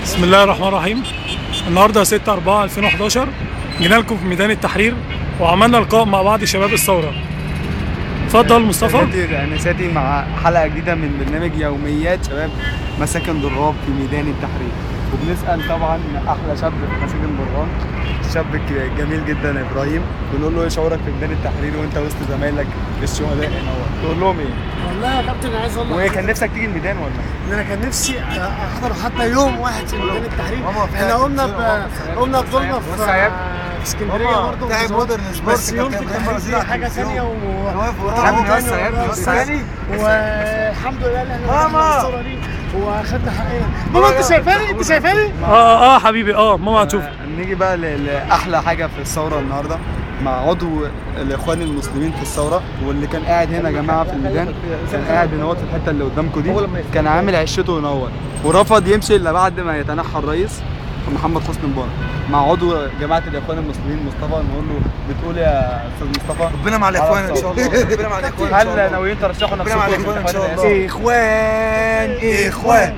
بسم الله الرحمن الرحيم. النهارده 6/4/2011 جينا لكم في ميدان التحرير وعملنا لقاء مع بعض شباب الثوره. اتفضل مصطفى. انا ساتي مع حلقه جديده من برنامج يوميات شباب مساكن ضراب في ميدان التحرير، وبنسال طبعا احلى شاب في مساكن ضراب، الشاب الجميل جدا ابراهيم. بنقول له ايه شعورك في ميدان التحرير وانت وسط زمايلك الشهداء هنا؟ تقول لهم ايه؟ والله يا كابتن عايز اقول لك، وايه كان نفسك تيجي الميدان ولا؟ انا كان نفسي احضر حتى يوم واحد في ميدان التحرير. احنا قمنا بدورنا في اسكندريه برضه، بس يوم في التحرير دي حاجه ثانيه والحمد لله ان احنا الصوره دي واخدنا حقنا. ماما انت شايفاني؟ انت شايفاني؟ حبيبي ماما هتشوف. نيجي بقى لاحلى حاجه في الثوره النهارده مع عضو الاخوان المسلمين في الثوره، واللي كان قاعد هنا يا جماعه في الميدان، كان قاعد هنا في الحته اللي قدامكم دي، كان عامل عشته ينور ورفض يمشي الا بعد ما يتنحى الرئيس محمد حسني مبارك. مع عضو جماعه الاخوان المسلمين مصطفى، نقول له بتقول يا استاذ مصطفى؟ ربنا مع الاخوان ان شاء الله. ربنا مع الاخوان ان شاء الله. هل ناويين ترشحوا نفسكم؟ ربنا مع الاخوان ان شاء الله. اخوان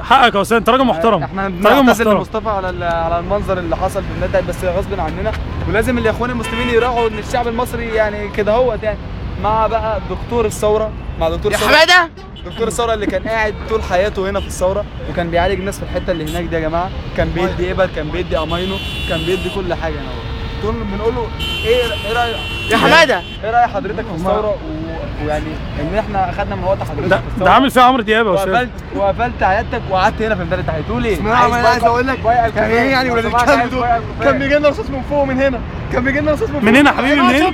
حقك يا استاذ، انت راجل محترم. احنا بنعتذر لمصطفى على المنظر اللي حصل في الندى، بس غصب عننا، ولازم الاخوان المسلمين يراعوا ان الشعب المصري يعني كده هوت يعني. مع بقى دكتور الثوره، مع دكتور يا حماده، دكتور الثوره اللي كان قاعد طول حياته هنا في الثوره، وكان بيعالج الناس في الحته اللي هناك دي يا جماعه، كان بيدي ابر، كان بيدي امينو، كان بيدي كل حاجه هنا. بنقول له ايه رايك يا حماده؟ ايه راي حضرتك في الثوره ويعني ان احنا اخدنا من وقت حضرتك في الثوره؟ ده عامل فيها عمرو دياب يا استاذ. وقفلت عيادتك وقعدت هنا في ميدان التحرير. تقول ايه؟ انا عايز اقول لك كان ايه يعني ولاد الكلب دول؟ كان بيجي لنا رصاص من فوق من هنا، كان بيجي لنا رصاص من هنا حبيبي، من هنا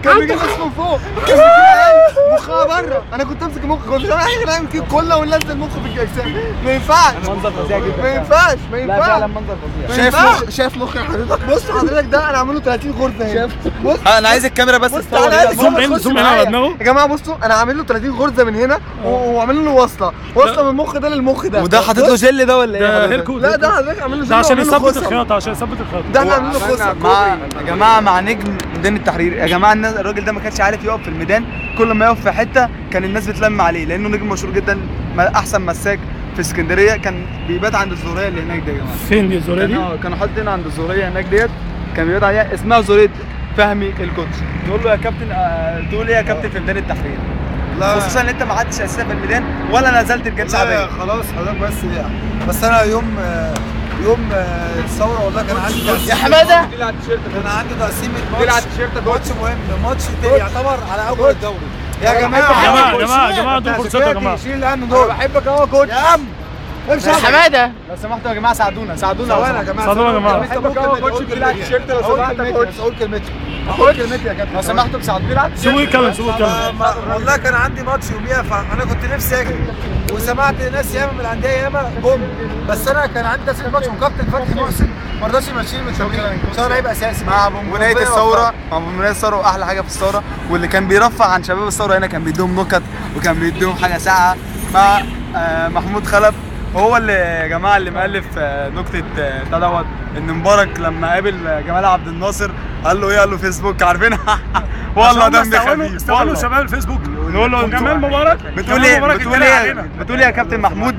كان بيجي لنا رصاص من فوق، كان بيجي لنا مخها بره. انا كنت امسك المخ، كنت بعمل كله وننزل المخ في الاجسام. ما ينفعش، منظر فظيع جدا. ما ينفعش لا فعلا منظر فظيع. شايف مخ حضرتك؟ بص حضرتك ده انا عامل له 30 غرزه هنا. بص انا عايز الكاميرا بس تصور. زوم هنا على دماغه يا جماعه. بصوا انا عامل له 30 غرزه من هنا وعامل له وصله من المخ ده للمخ ده. وده حاطط له جل ده ولا ايه؟ لا ده حضرتك عامل له جل، ده عشان يثبت الخياطه، عشان يثبت الخياطه. ده احنا عاملين له خصه يا جماعه مع نجم ميدان التحرير يا جماعه. الناس الراجل ده ما كانش عارف يقف في الميدان، كل ما يقف في حته كان الناس بتلم عليه، لانه نجم مشهور جدا، احسن مساك في اسكندريه. كان بيبات عند الزهريه اللي هناك دي يا جماعه. فين دي الزهريه دي؟ كانوا حاطين عند الزهريه هناك ديت، كان بيبات عليها، اسمها زهريه فهمي القدس. نقول له يا كابتن، تقول ايه يا كابتن في ميدان التحرير؟ خصوصا ان انت ما قعدتش اساسا في الميدان ولا نزلت الجلسه عاديه. خلاص حضرتك بس انا يوم الثوره والله كان عندي يا حماده، كان عندي تقسيمه ماتش مهم، ماتش يعتبر على اول الدوري. يا جماعه دول فرصتكم يا جماعه. شيل الهم دول. بحبك اهو يا كوتش. يا عم يا حماده لو سمحتوا يا جماعه ساعدونا ثواني يا جماعه. ساعدونا يا جماعه. بحبك اهو يا كوتش. بيلعب التيشيرت لو سمحت يا كوتش. اقول كلمتي يا كابتن. لو سمحتوا ساعدونا. سيبوه يتكلم. والله كان عندي ماتش يوميها، فانا كنت نفسي اجي، وسمعت ناس ياما من الانديه ياما جم، بس انا كان عندي تسليم ماتش وكابتن فتحي محسن ما رضاش يمشيني من التمرين، عشان انا هيبقى اساسي مع بنبنيه الثوره. مع بنبنيه الثوره، واحلى حاجه في الثوره واللي كان بيرفع عن شباب الثوره هنا، كان بيديهم نكت وكان بيديهم حاجه ساعه مع محمود خلف. هو اللي يا جماعه اللي مؤلف نكته دوت، ان مبارك لما قابل جمال عبد الناصر قال له ايه؟ قال له فيسبوك، عارفينها؟ والله دمي خفيف. استغلوا شباب الفيسبوك. نقول له جمال مبارك بتقول ايه يا كابتن محمود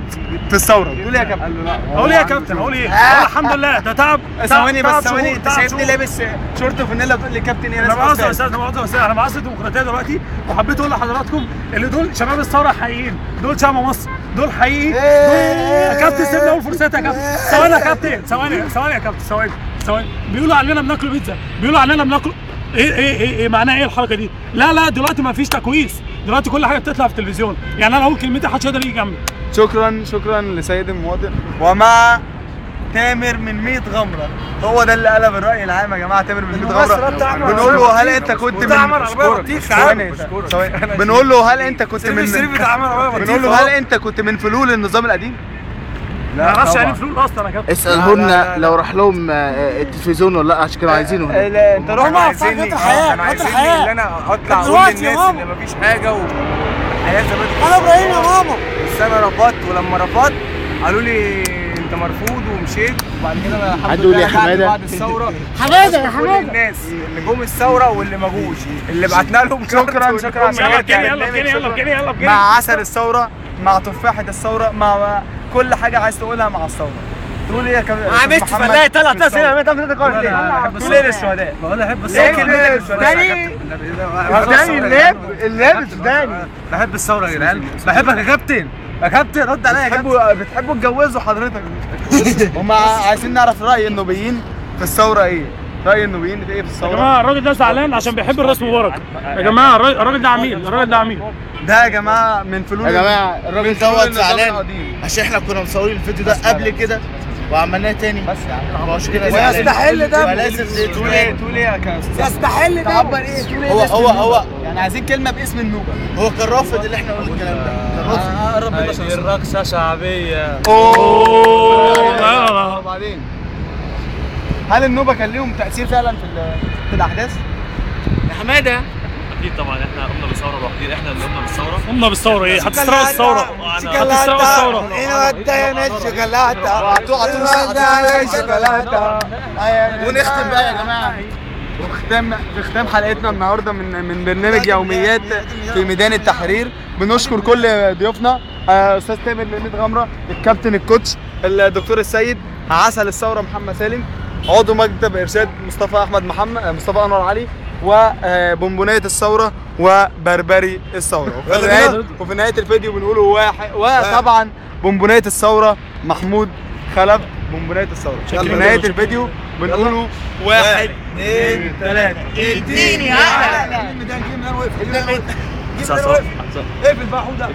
في الثوره؟ بتقول ايه يا كابتن؟ اقول ايه يا كابتن؟ اقول ايه؟ الحمد لله ده تعب. ثواني بس، ثواني. انت شايفني لابس شورت وفانيلا بتقول لي كابتن ايه؟ انا بعصر يا استاذ، انا بعصر الديمقراطيه دلوقتي، وحبيت اقول لحضراتكم اللي دول شباب الثوره حقيقيين، دول شعب مصر، دول حقيقي. يا كابتن سيبني اقول فرصتي يا كابتن. ثواني يا كابتن، ثواني يا كابتن، ثواني. بيقولوا علينا بناكل بيتزا، بيقولوا علينا بناكل ايه معناها ايه الحركه دي؟ لا دلوقتي ما فيش تكويس، دلوقتي كل حاجه بتطلع في التلفزيون. يعني انا اقول كلمتي محدش يقدر يجي جنبي. شكرا لسيد المواطن. ومع تامر من 100 غمره، هو ده اللي قلب الراي العام يا جماعه. تامر من 100 غمره بنقول له هل انت كنت بنقول له هل انت كنت من فلول النظام القديم؟ لا ما اعرفش يعني فلول اصلا يا كابتن. اسالهن لو راح لهم التلفزيون ولا لا، عشان كانوا عايزينه. لا انت روح مع عايزيني ان انا اطلع اقول للناس ان مفيش حاجه وحياه زي ما انت. انا ابراهيم يا ماما. بس انا رفضت، ولما رفضت قالوا لي انت مرفوض ومشيت. وبعد كده انا الحمد لله بعد الثوره حماده يا حماده الناس اللي جم الثوره واللي ما جوش اللي بعتنا لهم شكرا يلا بجنيه مع عسل الثوره مع تفاحه الثوره، مع كل حاجه عايز تقولها مع الثوره. تقول ايه يا كابتن؟ عملت فلاحي طلع تسليم تقول ايه للشهداء؟ بقول احب ايه كلمتك للشهداء؟ اللعب السوداني. بحب الثوره يا جدعان، بحبك يا كابتن، يا كابتن رد عليا يا كابتن. بتحبوا تجوزوا حضرتك؟ هم عايزين نعرف راي النوبيين في الثوره ايه؟ راي النوبيين في ايه في يا الثوره؟ جماعه الراجل ده زعلان عشان بيحب الراس مبارك. يا جماعه الراجل ده عميل، الراجل ده عميل. ده يا جماعه من فنون يا جماعه الراجل دوت زعلان القديم. عشان احنا كنا مصورين الفيديو ده قبل كده وعملناه تاني، بس يعني ما هوش كده ويستحل ده. ولازم تقول ايه؟ تقول ايه يا كابتن؟ يستحل ده. تعبر ايه؟ تقول ايه؟ هو يعني عايزين كلمه باسم النوبه. هو كان رافض اللي احنا قلنا الكلام ده، كان رافض. الرقصه شعبيه. وبعدين هل النوبه كان ليهم تاثير فعلا في الاحداث؟ يا حماده اكيد طبعا احنا قمنا بالثوره لوحدين، احنا اللي قمنا بالثوره. قمنا بالثوره ايه؟ هتسرقوا الثوره، هتسرقوا الثوره. ونختم بقى يا جماعه، في ختام حلقتنا النهارده من برنامج يوميات في ميدان التحرير. بنشكر كل ضيوفنا، استاذ تامر ميميد غمره، الكابتن الكوتش، الدكتور السيد، عسل الثوره محمد سالم، عضو مكتب ارشاد مصطفى مصطفى انور علي، وبونبونية الثوره وبربري الثوره. وفي نهايه الفيديو بنقوله واحد، وطبعا بونبونية الثوره محمود خلف بونبونية الثوره. في نهايه الفيديو بنقوله 1 2 3 اديني احلى. اقفل بقى حوده.